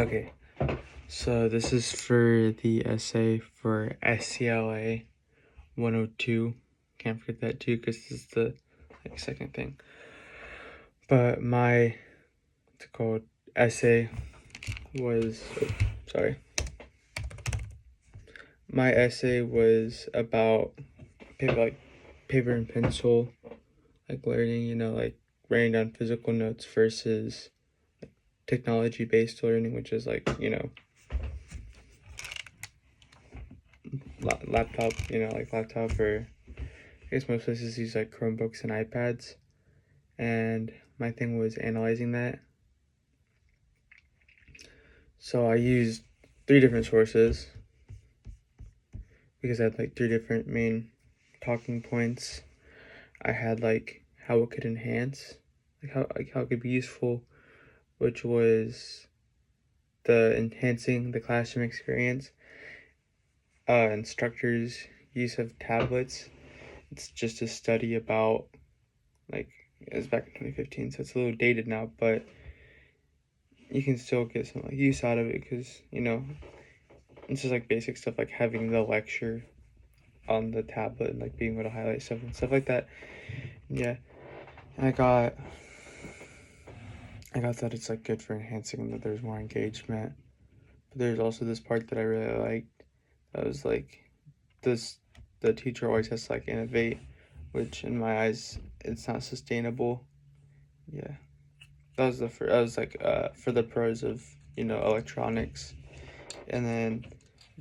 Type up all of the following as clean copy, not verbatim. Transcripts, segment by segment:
Okay, so this is for the essay for SCLA 102. Can't forget that too, because this is the second thing. But my essay was my essay was about paper and pencil, learning, writing down physical notes versus technology-based learning, which is laptop, laptop, or I guess most places use Chromebooks and iPads. And my thing was analyzing that. So I used 3 different sources because I had 3 different main talking points. I had how it could enhance, how it could be useful, which was the enhancing the classroom experience, instructors' use of tablets. It's just a study about it was back in 2015, so it's a little dated now, but you can still get some use out of it because it's just basic stuff like having the lecture on the tablet and being able to highlight stuff and stuff like that. Yeah, and I got that it's good for enhancing and that there's more engagement. But there's also this part that I really liked. That was the teacher always has to innovate, which in my eyes it's not sustainable. Yeah, that was for the pros of electronics. And then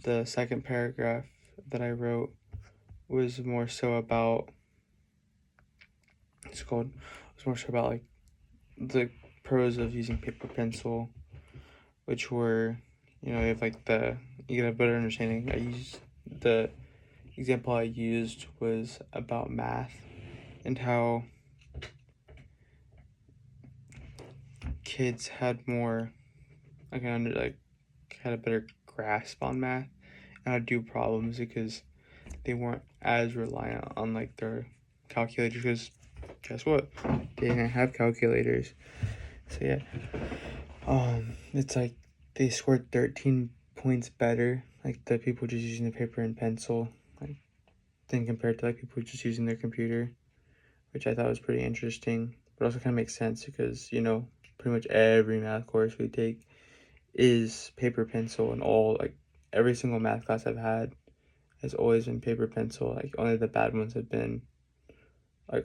the second paragraph that I wrote was more so about the pros of using paper pencil, which were you have you get a better understanding. The example I used was about math and how kids had more had a better grasp on math and how to do problems because they weren't as reliant on their calculators, because guess what, they didn't have calculators. So yeah, it's they scored 13 points better, the people just using the paper and pencil, than compared to people just using their computer, which I thought was pretty interesting, but also kind of makes sense because pretty much every math course we take is paper pencil, and every single math class I've had has always been paper pencil. Only the bad ones have been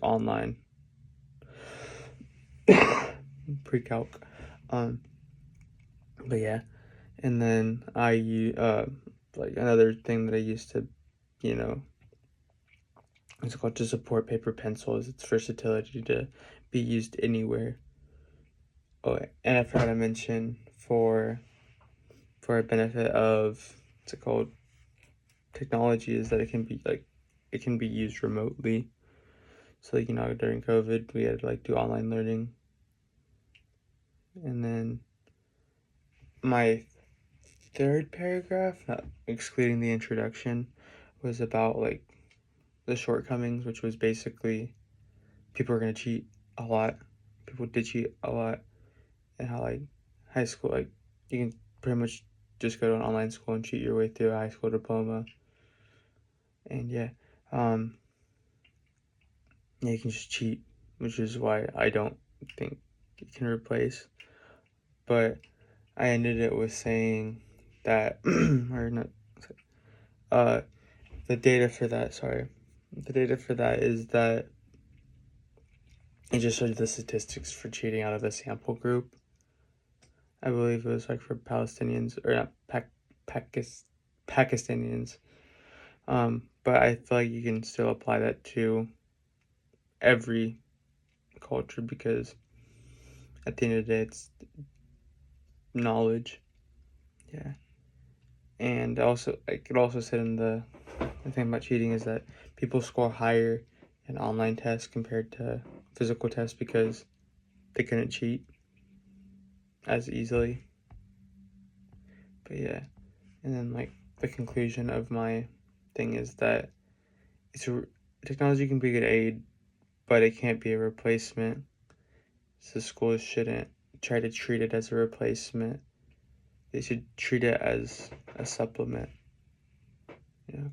online pre-calc. But yeah, and then another thing that I used to it's called to support paper pencil is its versatility to be used anywhere. Oh, and I forgot to mention for a benefit of technology is that it can be used remotely. So during COVID we had to do online learning. And then my third paragraph, not excluding the introduction, was about the shortcomings, which was basically people are going to cheat a lot. People did cheat a lot, and how high school, you can pretty much just go to an online school and cheat your way through a high school diploma. And yeah, you can just cheat, which is why I don't think it can replace. But I ended it with saying that, or not, the data for that is that it just showed the statistics for cheating out of a sample group. I believe it was for Palestinians, or not, Pakistanians. But I feel you can still apply that to every culture because at the end of the day, it's knowledge. Yeah. And also, it also said in the thing about cheating is that people score higher in online tests compared to physical tests because they couldn't cheat as easily. But yeah, and then the conclusion of my thing is that technology can be a good aid, but it can't be a replacement. So schools shouldn't try to treat it as a replacement, they should treat it as a supplement.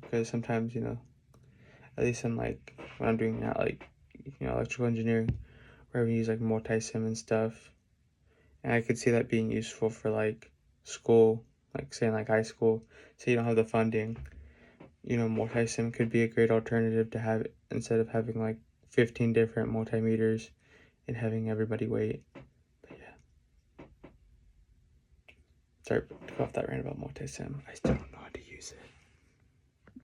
Because sometimes, at least in like when I'm doing that, like, electrical engineering, where we use like multi-sim and stuff. And I could see that being useful for like school, like say in like high school. Say you don't have the funding, multi-sim could be a great alternative to have instead of having like 15 different multimeters and having everybody wait. But yeah. Sorry to go off that rant about multi-sim. I still don't know how to use it.